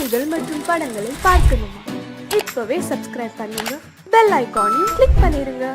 செய்திகள் மற்றும் படங்களை பார்க்கணுமா? இப்பவே சப்ஸ்கிரைப் பண்ணுங்க, பெல் ஐகானையும் கிளிக் பண்ணிருங்க.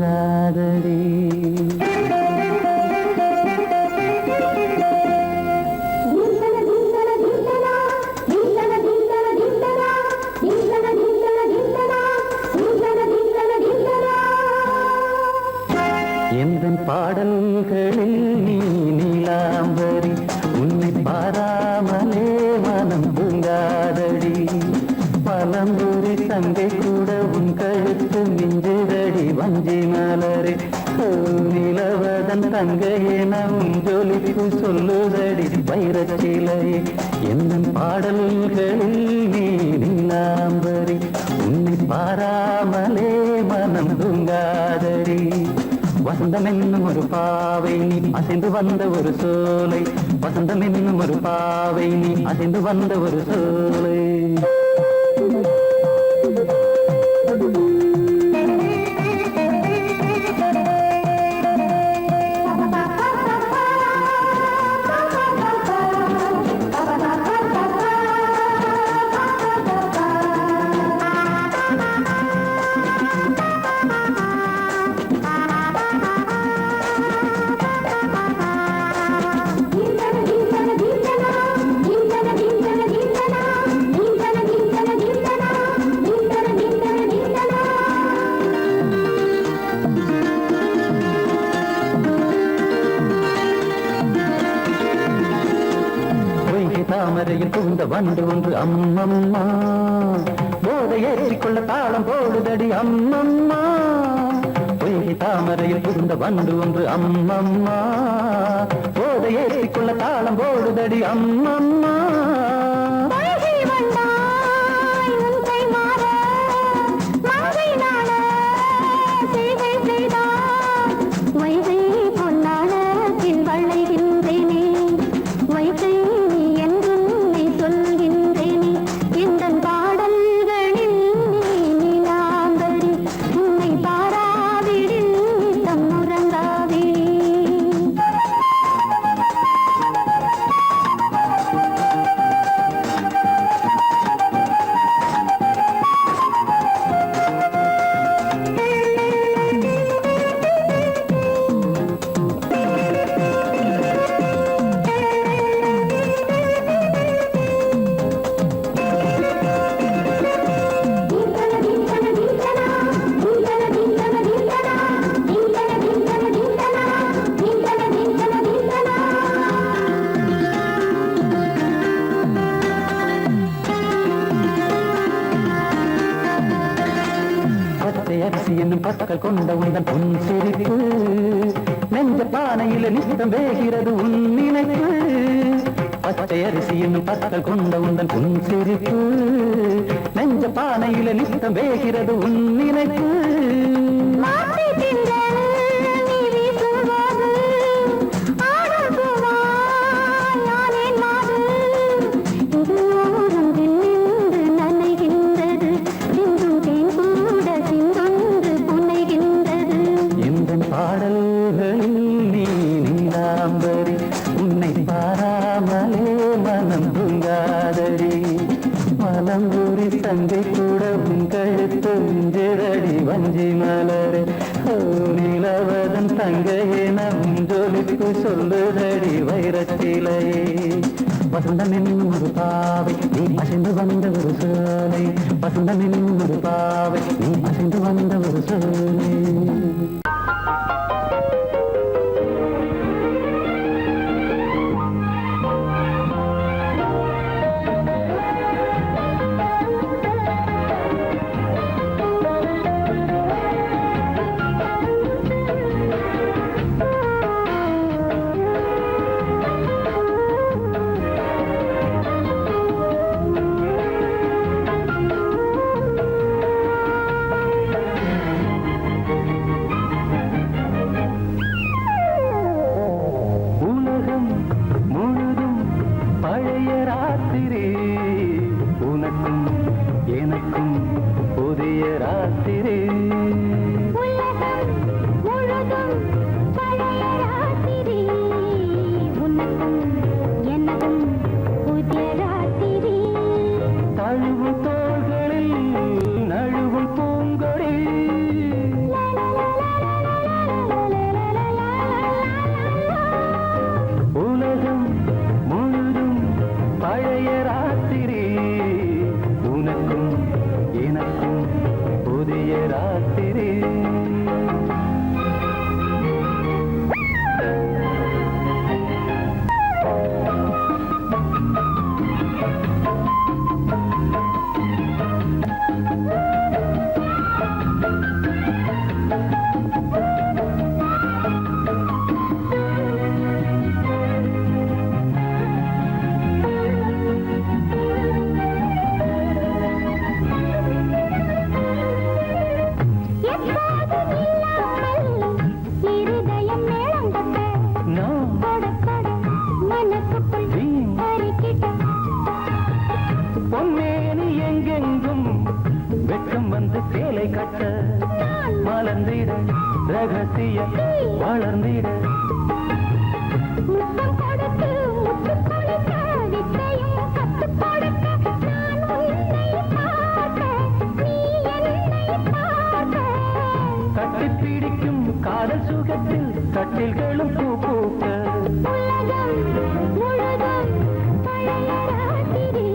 தூங்காதடி. எந்தன் பாடல்களில் நீ நீலாம்பரி, உன்னை பாராமலே மனம் தூங்காதடி. பலம்புரி தங்கை கூட உன் கழுத்து மிஞ்சுதடி வஞ்சி மலரே. நிலவதன் தங்கையே நம் ஜொலிப்பு சொல்லுதடி வைரச்சிலையே. எந்தன் பாடல்களில் நீ நீலாம்பரி, உன்னை பாராமலே மனம் தூங்காதடி. வசந்தம் என்னும் ஒரு பாவை நீ அசைந்து வந்த ஒரு சோலை. வசந்தம் என்னும் ஒரு பாவை நீ அசைந்து வந்த ஒரு சோலை. தாமரையில் புகுந்த வண்டு ஒன்று அம்மம்மா, போதை ஏற்றிக்கொள்ள தாளம் போடுதடி அம்மம்மா. பொய்கை தாமரையில் புகுந்த வண்டு ஒன்று அம்மம்மா, போதை ஏற்றிக்கொள்ள தாளம் போடுதடி அம்மம்மா. அரிசி என்னும் பற்கள் கொண்ட உந்தன் பொன் சிரிப்பு, நெஞ்ச பானையில நித்தம் வேகிறது உன் நினைப்பு. பச்சை அரிசி என்னும் பற்கள் கொண்ட உந்தன் பொன் சிரிப்பு, நெஞ்ச பானையில நித்தம் வேகிறது உன் நினைப்பு. பாடல்களில் நீ நீலாம்பரி, உன்னை பாராமலே மனம் தூங்காதடி. மலம்பூரி தங்கை கூட உன் கழுத்து மிஞ்சுதடி வஞ்சி மலரே. நிலவதன் தங்கையே நம் ஜொலிப்பு சொல்லுதடி வைரச்சிலையே. வசந்தம் என்னும் ஒரு பாவை நீ அசைந்து வந்த ஒரு சோலை. வசந்தம் என்னும் ஒரு பாவை நீ அசைந்து வந்த ஒரு சோலை. ரகசிய வளர்ந்திட முத்தம் கொடுத்து முத்து கொடுக்க வித்தையும் கத்துக் கொடுக்க நான் உன்னை பார்க்க நீ என்னை பார்க்க கட்டிப் பிடிக்கும் காதல் சுகத்தில் கட்டில்களும் பூ பூக்க உலகம் முழுதும் பழைய ராத்திரி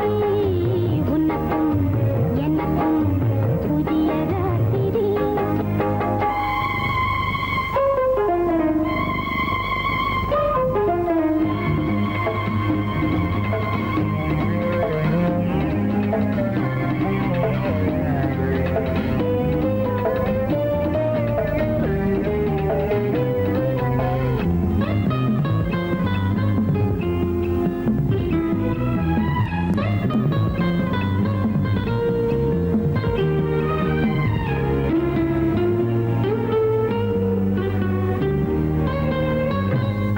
உனக்கும் எனக்கும் புதிய ராத்திரி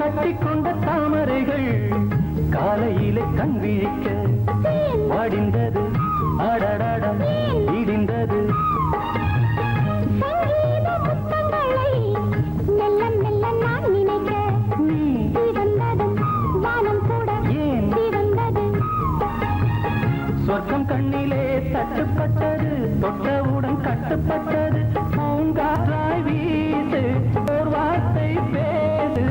கட்டிக்கொண்ட தாமரைகள் காலையிலே கண் விழிக்க வாடிந்தது அடடடம் இடிந்தது சங்கீத முத்தங்களை மெல்ல மெல்ல நான் நினைக்க நீ சிவந்ததும் வானம் கூட ஏன் சிவந்தது சொர்க்கம் கண்ணிலே தட்டுப்பட்டது தொட்டவுடன் கட்டுப்பட்டது பூங்காற்றாய் வீசு ஒரு வார்த்தை பேசு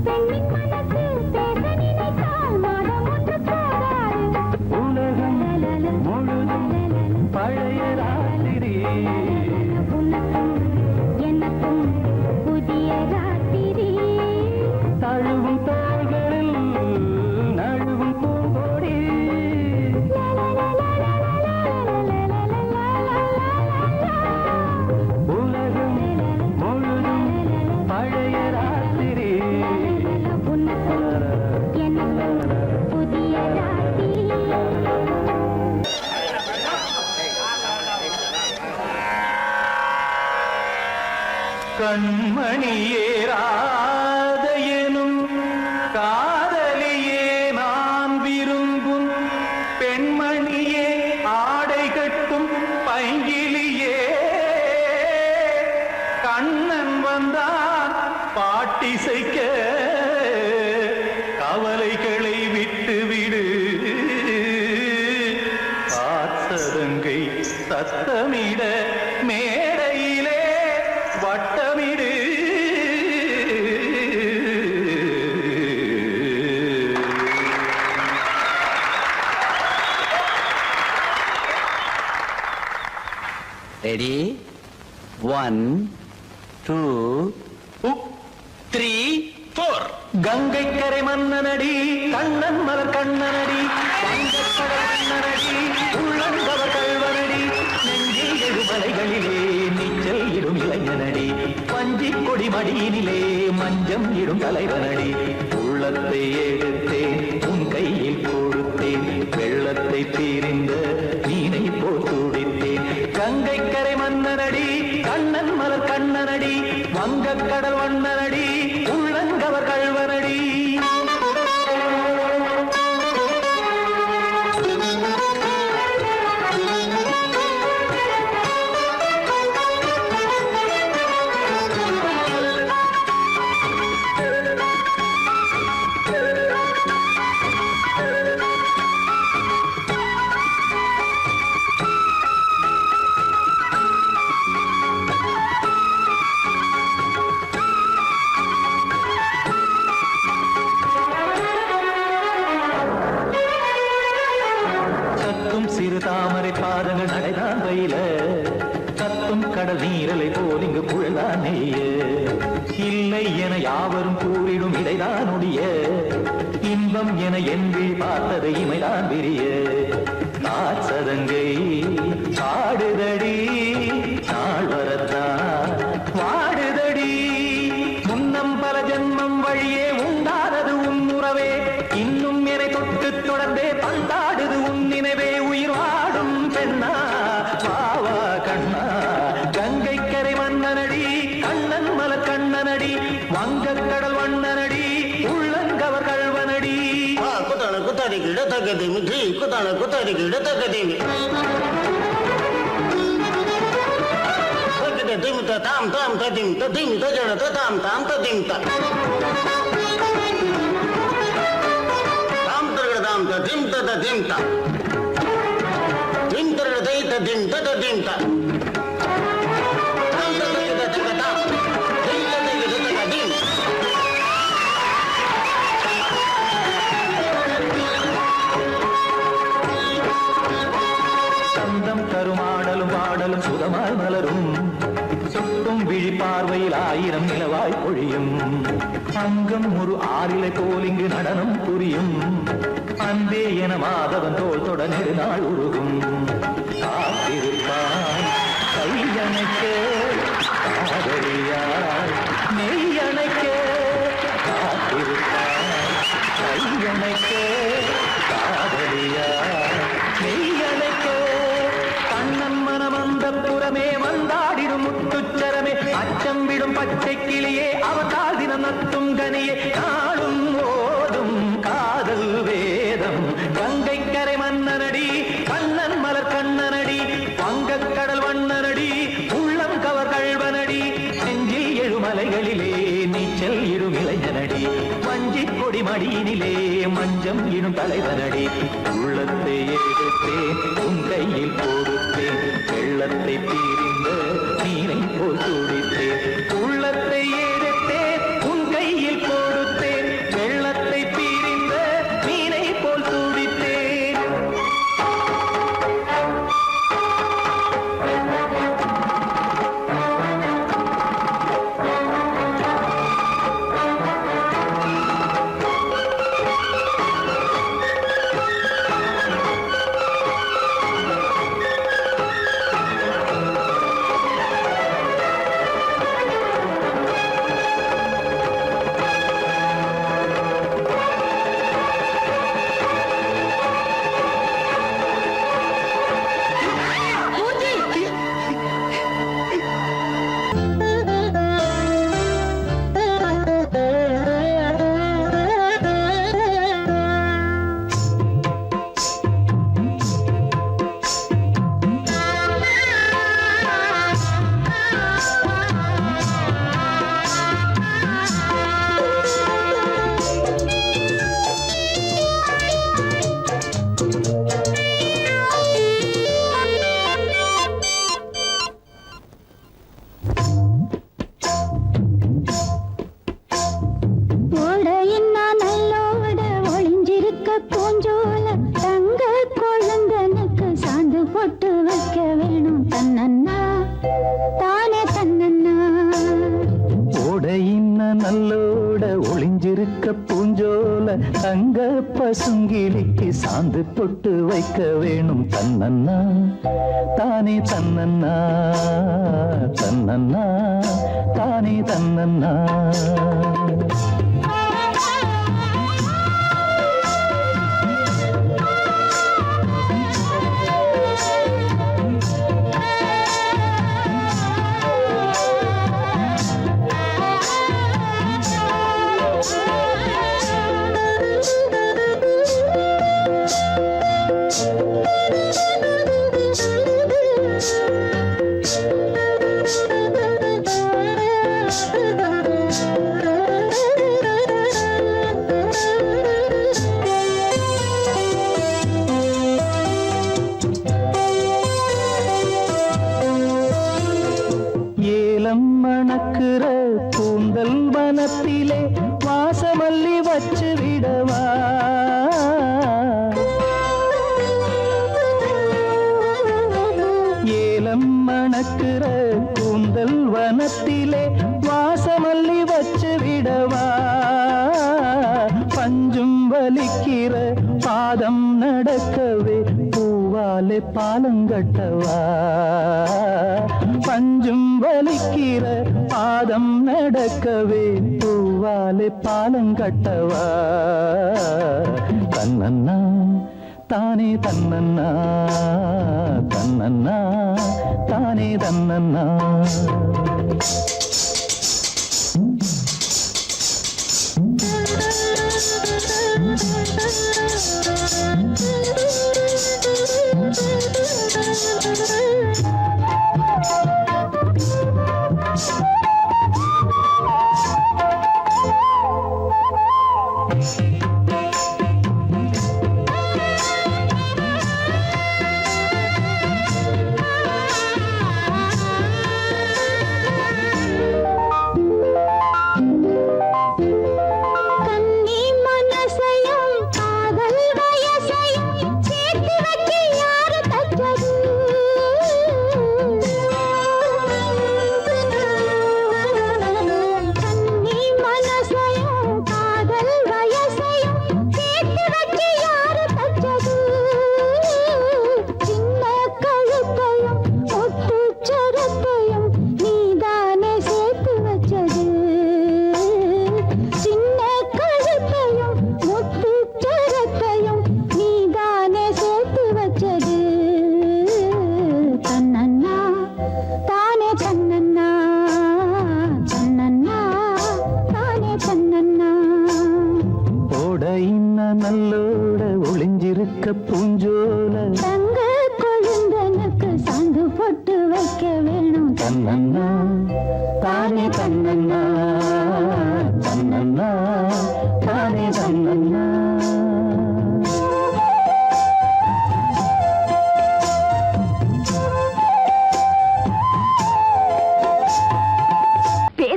பெண்ணின் மனசு பேச நினைத்தால் மாதம் ஒன்று போதாது உலகம் முழுதும் பழைய ராத்திரி உனக்கும் எனக்கும் புதிய ராத்திரி தழுவும் தோள்களில் நழுவும் பூங்கோடி உலகம் முழுதும் பழைய ராத்திரி உனக்கும் எனக்கும் புதிய ராத்திரி கண்மணியேராத எனும் காதலியே நான் விரும்பும் பெண்மணியே ஆடை கட்டும் பைங்கிலியே கண்ணன் வந்தான் பாட்டிசைக்க கவலைகளை விட்டுவிடு பாசதங்கை சத்தமிட மேடையிலே வட்டமிடு ரெடி 1 2 3 4 கங்கை கரை மன்னனடி கண்ணன் மலர் கண்ணனடி வங்கக்கடல் மன்னனடி உள்ளங்கவ கல்வனடி நெஞ்சில் எழுமலைகளிலே நீச்சல் இடும் இளைஞனடி பஞ்சி கொடி மடியினிலே மஞ்சம் இடும் தலைவனடி உள்ளத்தை எடுத்தேன் உன் கையில் கொடுத்தேன் வெள்ளத்தை தீரிந்த மீனை போல் துடித்தேன் கங்கை கரை மன்னனடி கண்ணன் மலர் கண்ணனடி வங்கக்கடல் வண்ணனடி உள்ளங்கவர் கல்வனடி சிறு தாமரை பாதங்கள் நடைதான் வயில கத்தும் கடல் நீரலை போல் இங்கு புழல்தான் நெய்ய இல்லை என யாவரும் கூறிடும் இடைதான் உடைய இன்பம் என என்பி பார்த்தது இமைதான் விரிய காசதங்கை காடுதடி நாள் வரத்தான் வாடுதடி முன்னம் பல ஜென்மம் வழியே உண்டானது உன் உறவே இன்னும் என்னை தொட்டு தொடர்ந்தே பந்தாடுது உன் நினைவே உயிர் வாடும் பெண்ணா பாவா கண்ணா கங்கை கரை மன்னனடி கண்ணன் மலர் கண்ணனடி வங்கக்கடல் வண்ணனடி உள்ளங்கவர் கல்வனடி குத்தான குத்தாரிக்கு இடத்தக்கதேமி ஜி குத்தான குத்தாரிக்கு இடத்தக்கதேமி திமித தாம் தாம் ததிம் ததிம் தஜட தாம் தாம் ததிம் தாம் தரகட தாம் ததிம் ததிம் தாம் திம் தரகட தை ததிம் ததிம் தாம் தாம் ததக தக தாம் தை ததக தக திம் சந்தம் கருமாடலும் பாடலும் சுதமாய் மலரும் சொட்டும் விழி பார்வையில் 1000 நிலவாய் பொழியும் அங்கம் ஒரு ஆறிலை போல் இங்கு நடனம் புரியும் அன்பே என மாதவன் தோள் தொட நெடுநாள் உருகும் காத்திருப்பான் கையணைக்க காதலியாய் மெய்யணைக்க காத்திருப்பான் கையணைக்க காதலியாய் மெய்யணைக்க கண்ணன் மனமந்த புறமே வந்தாடிடும் முத்துச்சரமே அச்சம் விடும் பச்சை கிளியே அவதால் தினம் நத்தும் கனியே நாளும் ஓடும் காதல் வேதம் கங்கை கரை மன்னனடி கண்ணன் மலர் கண்ணனடி வங்கக் கடல் வண்ணனடி உள்ளம் கவர் கழ்வனடி நெஞ்சில் எழுமலைகளிலே நீச்சல் இடும் இளைஞனடி வஞ்சிக் கொடி மடியினிலே மஞ்சம் இடும் தலைவனடி உள்ளத்தை எடுத்தேன் உன் கையில் கொடுத்தேன் வெள்ளத்தை பிரிந்த நீரை போல் துடித்தேன் உள்ளத்தை எடுத்தேன் உன் கையில் கொடுத்தேன் வெள்ளத்தை பிரிந்த நீரை போல் துடித்தேன் நல்லோட ஒளிஞ்சிருக்க பூஞ்சோல தங்க பசுங்கிளிக்கு சாந்து பொட்டு வைக்க வேணும் தன்னன்னா தானே தன்னன்னா தன்னன்னா தானே தன்னன்னா மணக்குற கூந்தல் வனத்திலே வாசமல்லி வச்சு விடவா ஏலம் மணக்குற கூந்தல் வனத்திலே வாசமல்லி வச்சு விடவா பஞ்சும் வலிக்கிற பாதம் நடக்கவே பூவாலே பாலங்கட்டவா பஞ்சும் வலிக்கிற பாதம் நடக்கவே பூவாலே பாலங்கட்டவா தன்னன்னா தானே தன்னன்னா தன்னன்னா தானே தன்னன்னா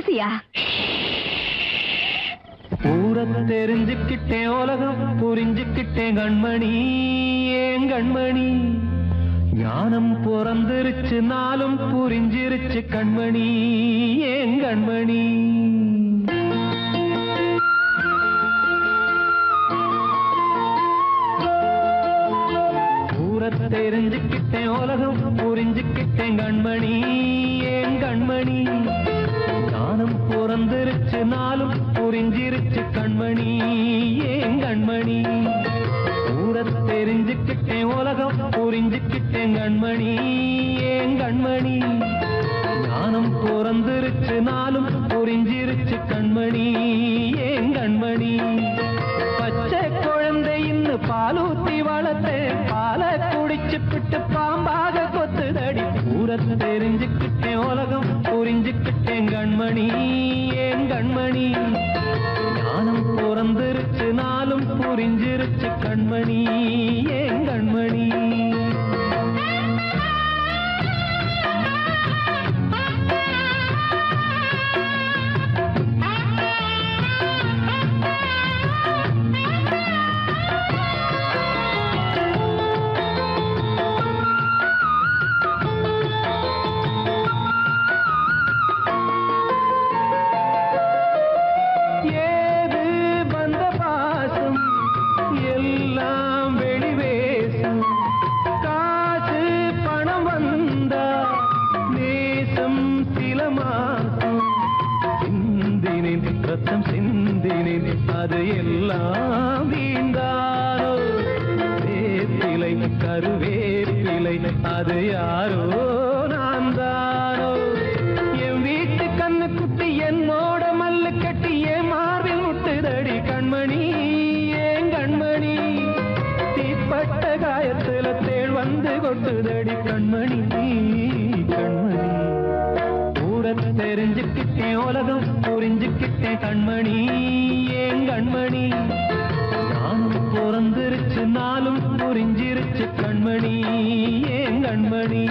துளசியா? ஊரை தெரிஞ்சுக்கிட்டேன், உலகம் புரிஞ்சுக்கிட்டேன் கண்மணி, ஏன் கண்மணி. ஞானம் பிறந்திருச்சு, நாளும் புரிஞ்சிருச்சு கண்மணி, ஏன் கண்மணி. ஊரை தெரிஞ்சுக்கிட்டேன், உலகம் புரிஞ்சுக்கிட்டேன் கண்மணி, ஏன் கண்மணி. ஞானம் பிறந்திருச்சு, நாளும் புரிஞ்சிருச்சு கண்மணி, ஏன் கண்மணி. ஊரை தெரிஞ்சுக்கிட்டேன், உலகம் புரிஞ்சுக்கிட்டேன் கண்மணி, ஏன் கண்மணி. ஞானம் பிறந்திருச்சு, நாளும் புரிஞ்சிருச்சு கண்மணி, ஏன் கண்மணி. பச்சை குழந்தை இன்னும் பாலூத்தி வளர்த்தேன், பாலை குடிச்சு பிட்டு பாம்பாக கொத்துதடி. ஊரை தெரிஞ்சுக்கிட்டேன், உலகம் புரிஞ்சுக்கிட்டேன் கண்மணி, ஏன் கண்மணி. ஞானம் பிறந்திருச்சு, நாளும் புரிஞ்சிருச்சு கண்மணி, ஏன் கண்மணி. ரத்தம் சிந்தினேன், அது எல்லாம் வீண்டாரோ. வேப்பிலை கருவேப்பிலை, அது யாரோ நான் தானோ. என் வீட்டு கண்ணு குட்டி என்னோட மல்லு கட்டி என் மார்பில் முட்டுதடி கண்மணி, ஏன் கண்மணி. தீப்பட்ட காயத்துல தேள் வந்து கொட்டுதடி கண்மணி, கண்மணி. தெரிஞ்சுக்கிட்டேன், உலகம் புரிஞ்சுக்கிட்டேன் கண்மணி, ஏன் கண்மணி. ஞானம் பிறந்திருச்சு, நாளும் புரிஞ்சிருச்சு கண்மணி, ஏன் கண்மணி.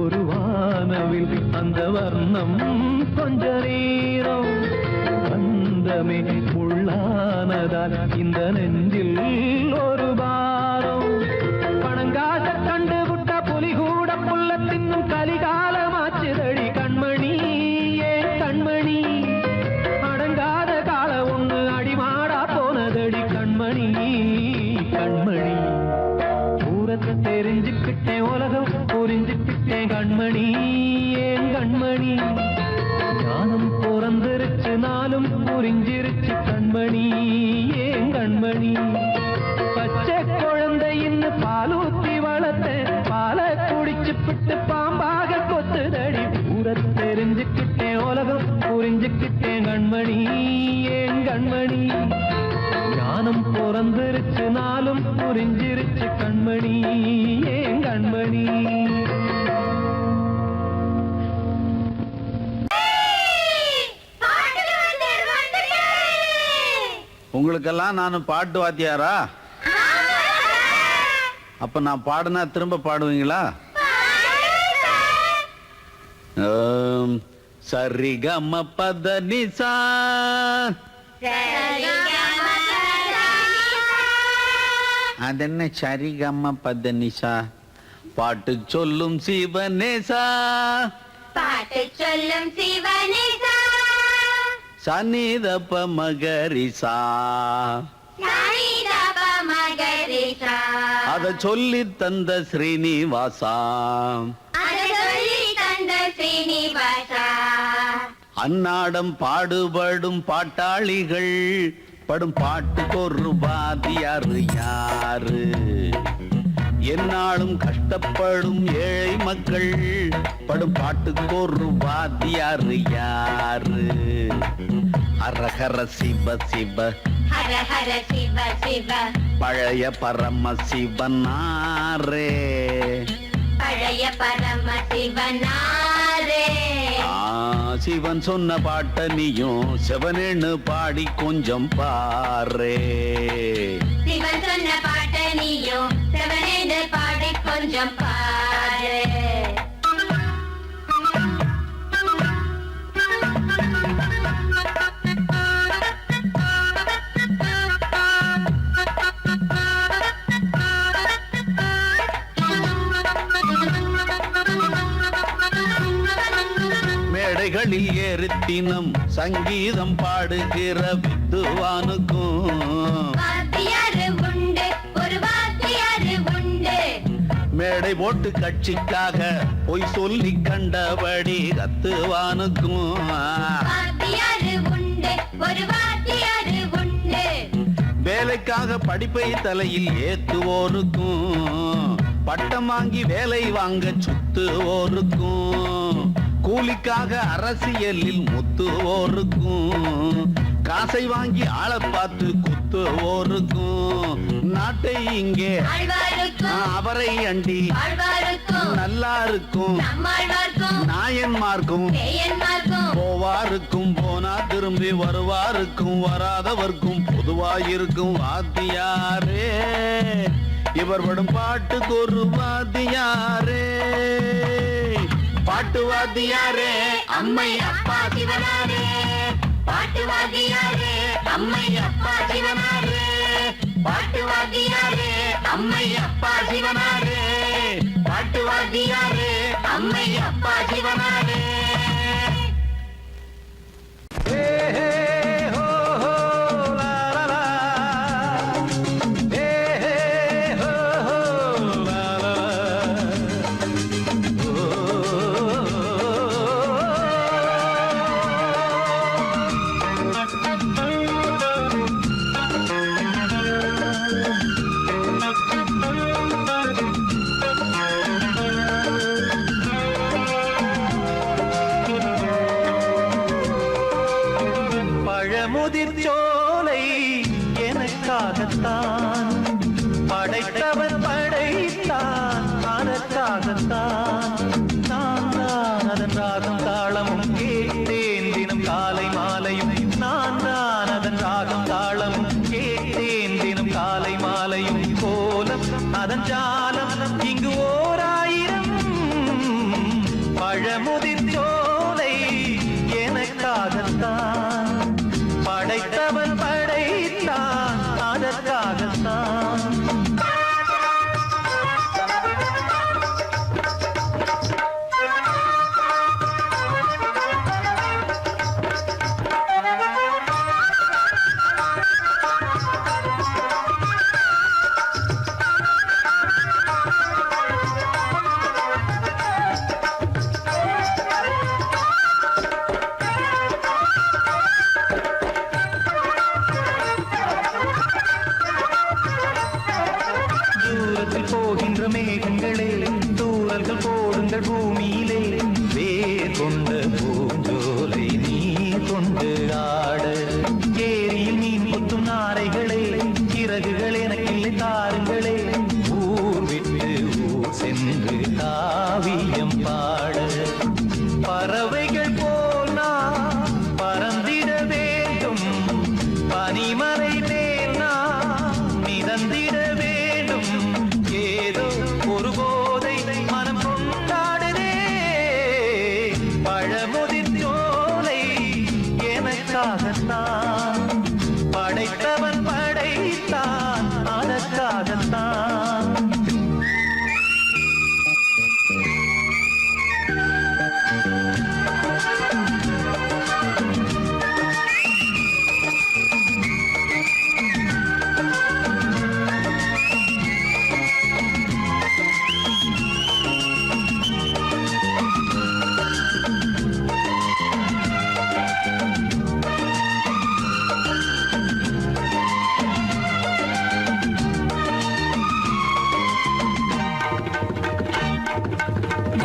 ஒரு வானவில் அந்த வர்ணம் கொஞ்ச நேரம் வந்தமே உள்ளானதால் இந்த நெஞ்சில் ஒரு பாரம். பணங்காச கண்டு விட்ட புலி கூட புல்ல தின்னும் கலிகாலமாச்சுதடி கண்மணி, ஏன் கண்மணி. அடங்காத கால ஒண்ணு அடிமாடா போனதடி கண்மணி, கண்மணி. ஊரத்தை தெரிஞ்சுக்கிட்டேன், உலகம் புரிஞ்சுக்கிட்டேன் கண்மணி, ஏன் கண்மணி. ஞானம் பிறந்திருச்சு, நாளும் புரிஞ்சிருச்சு கண்மணி, ஏன் கண்மணி. பச்சை குழந்தை இன்னும் பாலூத்தி வளர்த்தேன், பாலை குடிச்சு பிட்டு பாம்பாக கொத்துதடி. ஊரை தெரிஞ்சுக்கிட்டேன், உலகம் புரிஞ்சுக்கிட்டேன் கண்மணி, ஏன் கண்மணி. ஞானம் பிறந்திருச்சு, நாளும் புரிஞ்சிருச்சு கண்மணி, ஏன் கண்மணி. உங்களுக்கெல்லாம் நானும் பாட்டு வாத்தியாரா? அப்ப நான் பாடுனா திரும்ப பாடுவீங்களா? சரிகம பத நிசா, அதென்ன சரிகம பத நிசா. பாட்டு சொல்லும் சிவனேசா, பாட்டு சொல்லும் சிவனேசா. சனிதப மகரிசா, சனிதப மகரிசா. அத சொல்லி தந்த ஸ்ரீனிவாசா, அத சொல்லி தந்த ஸ்ரீனிவாசா. அன்னாடம் பாடுபடும் பாட்டாளிகள் படும் பாட்டுக்கு ஒரு வாத்தியாரு யாரு? என்னாலும் கஷ்டப்படும் ஏழை மக்கள் படும் பாட்டுக்கு ஒரு வாத்தியாரு யாரு? ஹரஹர சிவ சிவ ஹர ஹர சிவ சிவ பழைய பரம சிவனாரே. பழைய பரம சிவனாரே. சிவன் சொன்ன பாட்ட நீயும் சிவனேன்னு பாடி கொஞ்சம் பாரே. சிவன் சொன்ன பாட்ட நீயும் சிவனேன்னு பாடி கொஞ்சம் பாரு. மேடைகளில் ஏறித்தினம் சங்கீதம் பாடுகிற வித்துவானுக்கும் வாத்தியாரு உண்டு, ஒரு வாத்தியாரு உண்டு. மேடை போட்டு கட்சிக்காக பொய் சொல்லி கண்டபடி கத்துவானுக்கும் வாத்தியாரு உண்டு, ஒரு வாத்தியாரு உண்டு. வேலைக்காக படிப்பை தலையில் ஏத்துவோருக்கும் பட்டம் வாங்கி வேலை வாங்க சுத்துவோருக்கும் கூலிக்காக அரசியலில் முத்துவோருக்கும் காசை வாங்கி ஆளை பார்த்து குத்துவோருக்கும் நாட்டை இங்கே ஆழ்வாருக்கும் அவரை அண்டி ஆழ்வாருக்கும் நல்லா இருக்கும் நம்மாழ்வார்க்கும் நாயன்மார்க்கும் பேயன்மார்க்கும் போவாருக்கும் போனா திரும்பி வருவாருக்கும் வராதவர்க்கும் பொதுவாயிருக்கும் வாத்தியாரே. இவர் படும் பாட்டுக்கு ஒரு வாத்தியாரே. பாட்டு வாத்தியாரே அம்மை அப்பா சிவனாரே. பாட்டு வாத்தியாரே அம்மை அப்பா சிவனாரே. பாட்டு வாத்தியாரே அம்மை அப்பா சிவனாரே. பாட்டு வாத்தியாரே அம்மை அப்பா சிவனாரே. பழமுதிர் சோலை எனக்காகத்தான் படைத்தவன் படைத்தான் அதற்காகத்தான் நான் தான் அதன் ராகம் தாளமும் கேட்டேன் தினம் காலை மாலையும் நான் தான் அதன் ராகம் தாளமும் கேட்டேன் தினம் காலை மாலையும் கோலம் அதன் ஜாலம் இங்கு ஓராயிரம் பழமுதிர் சோலை எனக்காகத்தான் படைத்தவன் படைத்தான் அதற்காகத்தான் போகின்ற மேகங்களே தூரல்கள் போடுங்கள் பூமியிலே வேர் கொண்ட பூஞ்சோலை நீ கொண்டு ஆட ஏரியில் மீன் கொத்தும் நாரைகளே இறகுகள் எனக்கில்லை தாருங்களே ஊர் விட்டு ஊர் சென்று காவியம் பாட பறவைகள் போல் நான் பறந்திட வேண்டும் பனிமலை மேல் நான் மிதந்திட வேண்டும் ஏதோ ஒரு போதை மனம் கொண்டாடுதே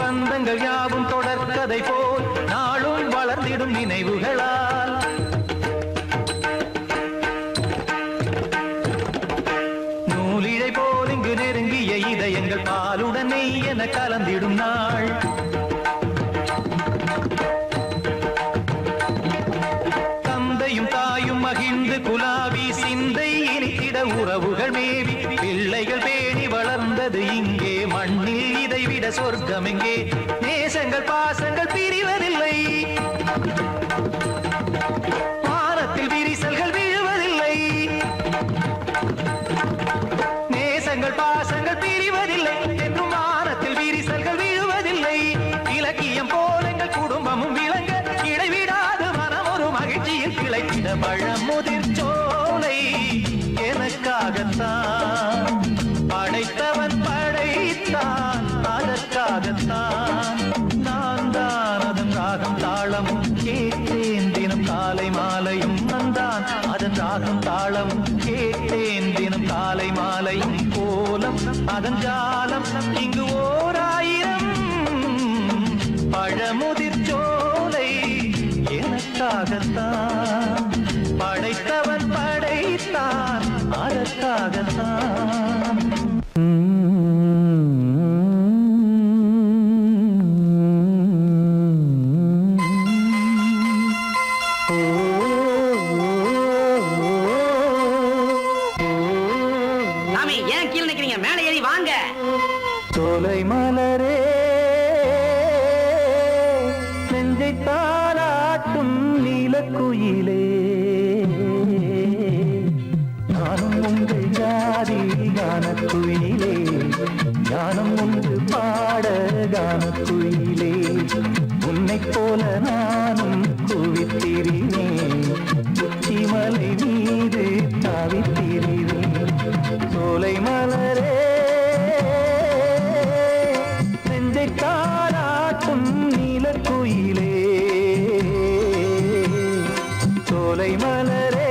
பந்தங்கள் யாவும் தொடர்கதை போல் நாளும் வளர்ந்திடும் நினைவுகளால் நூலிழை போல் இங்கு நெருங்கிய இதயங்கள் பாலுடன் நெய் என கலந்திடும் நாள் தந்தையும் தாயும் மகிழ்ந்து குலாவி சிந்தை இனித்திட உறவுகள் மேவி பிள்ளைகள் பேணி வளர்ந்தது இங்கே மண்ணில் இதைவிட சொர்க்கம் எங்கே நேசங்கள் பாசங்கள் பிரிவதில்லை வானத்தில் விரிசல்கள் விழுவதில்லை நேசங்கள் பாசங்கள் பிரிவதில்லை என்றும் வானத்தில் விரிசல்கள் விழுவதில்லை இலக்கியம் போல எங்கள் குடும்பமும் விளங்க இடைவிடாது மனம் ஒரு மகிழ்ச்சியில் கிளைத்திட பழமுதிர் சோலை எனக்காகத்தான் படைத்தவன் படைத்தான் அதற்காகத்தான் நான் தான் அதன் ராகம் தாளமும் கேட்டேன் தினம் காலை மாலையும் வந்தான் அதன் ராகம் தாளமும் கேட்டேன் தினம் காலை மாலையும் கோலம் அதன் ஜாலம் இங்கு ஓர் ஆயிரம் பழமுதிர் சோலை எனக்காகத்தான் படைத்தவன் படைத்தான் அதற்காகத்தான் சாமி ஏன் கீழே நிக்கிறீங்க? மேலே ஏறி வாங்க. சோலை மலரே நெஞ்சை தாளாட்டும் நீலக்குயிலே நானும் உங்கள் ஜாதி கானக்குயிலே ஞானம் ஒன்று பாட கானக்குயிலே உன்னைப் போல நானும் குவித்திரினேன் உச்சிமலை மீது தாவித்திரினேன் சோலை மலரே நெஞ்சை தாளாட்டும் நீலக்குயிலே சோலை மலரே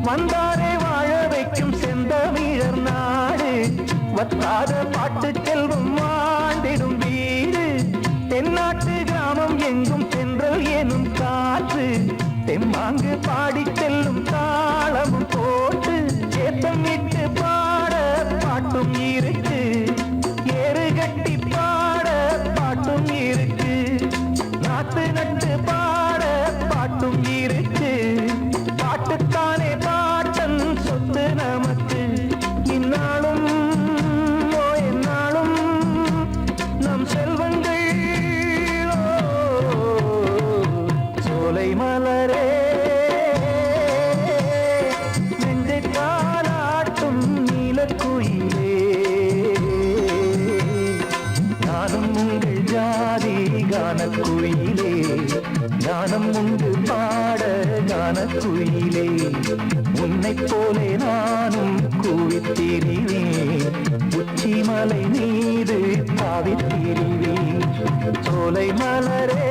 வந்தாரே வாழ வைக்கும் செந்தமிழர் நாடு வத்தாத பாட்டு செல்வம் வாழ்ந்திடும் வீடு தென்னாட்டு கிராமம் எங்கும் சென்றல் எனும் காற்று தெம்மாங்கு பாடி செல்லும் தாளமும் போட்டு ஏத்தமிட்டு பாட பாட்டும் இருக்கு ஏறு கட்டி பாட பாட்டும் இருக்கு நாத்து நட்டு பாட பாட்டும் இருக்கு பாட்டுத்தானே பாட்டன் சொத்து நமக்கு இந்நாளும் எந்நாளும் நம் செல்வங்கள் சோலை மலரே நெஞ்சை தாளாட்டும் நீலக்குயிலே நானும் உங்கள் ஜாதி கானக்குயிலே ஞானம் உண்டு பாட கானக்குயிலே உன்னைப் போலே நானும் கூவித்திரிவேன் உச்சிமலை மீது தாவித்திரிவேன் சோலை மலரே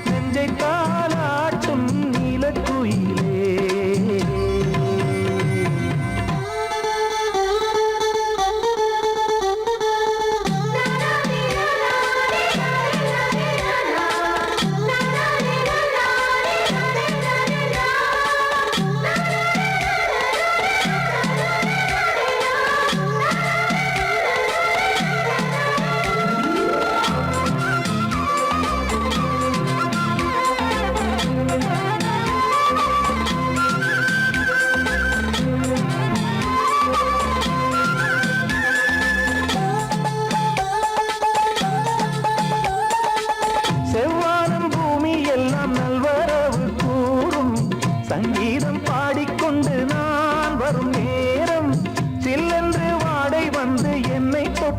நெஞ்சை தாளாட்டும் நீலக்குயிலே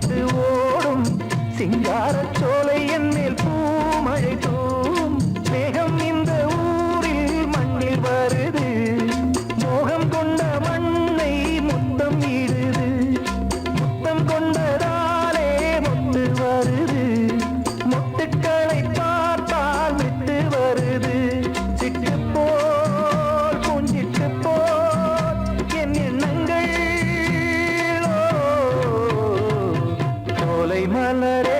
தொட்டு ஓடும் சிங்காரச் சோலை என் மேல் பூமழை தூவும் மேகம் இந்த ஊரில் மண்ணில் வருது மோகம் கொண்ட மண்ணை முத்தம் இடுது முத்தம் கொண்டதாலே முத்து வருது முத்துக்களை பார்த்தால் விட்டு வருது சிட்டு போல் கொஞ்சிட்டு போல் என் எண்ணங்கள் சோலை மலரே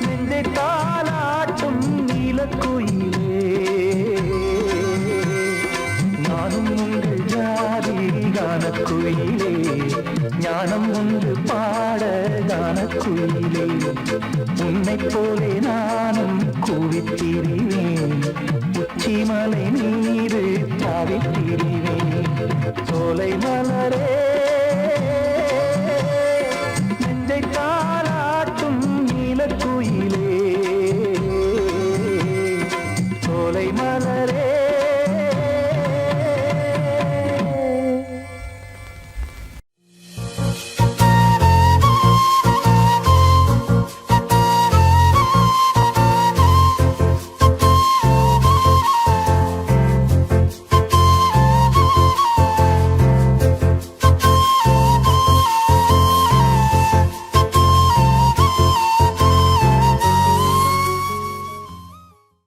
நெஞ்சை தாலாட்டும் நீலக்குயிலே நானும் உண்டு ஜாதி கானக்குயிலே ஞானம் உண்டு பாட கானக்குயிலே உன்னைப் போலே நானும் கூவித்திரிவேன் உச்சிமலை நீரு தாவித்திரிவேன் சோலை மலரே நெஞ்சை தாலாட்டும் நீலக்குயிலே சோலை மலரே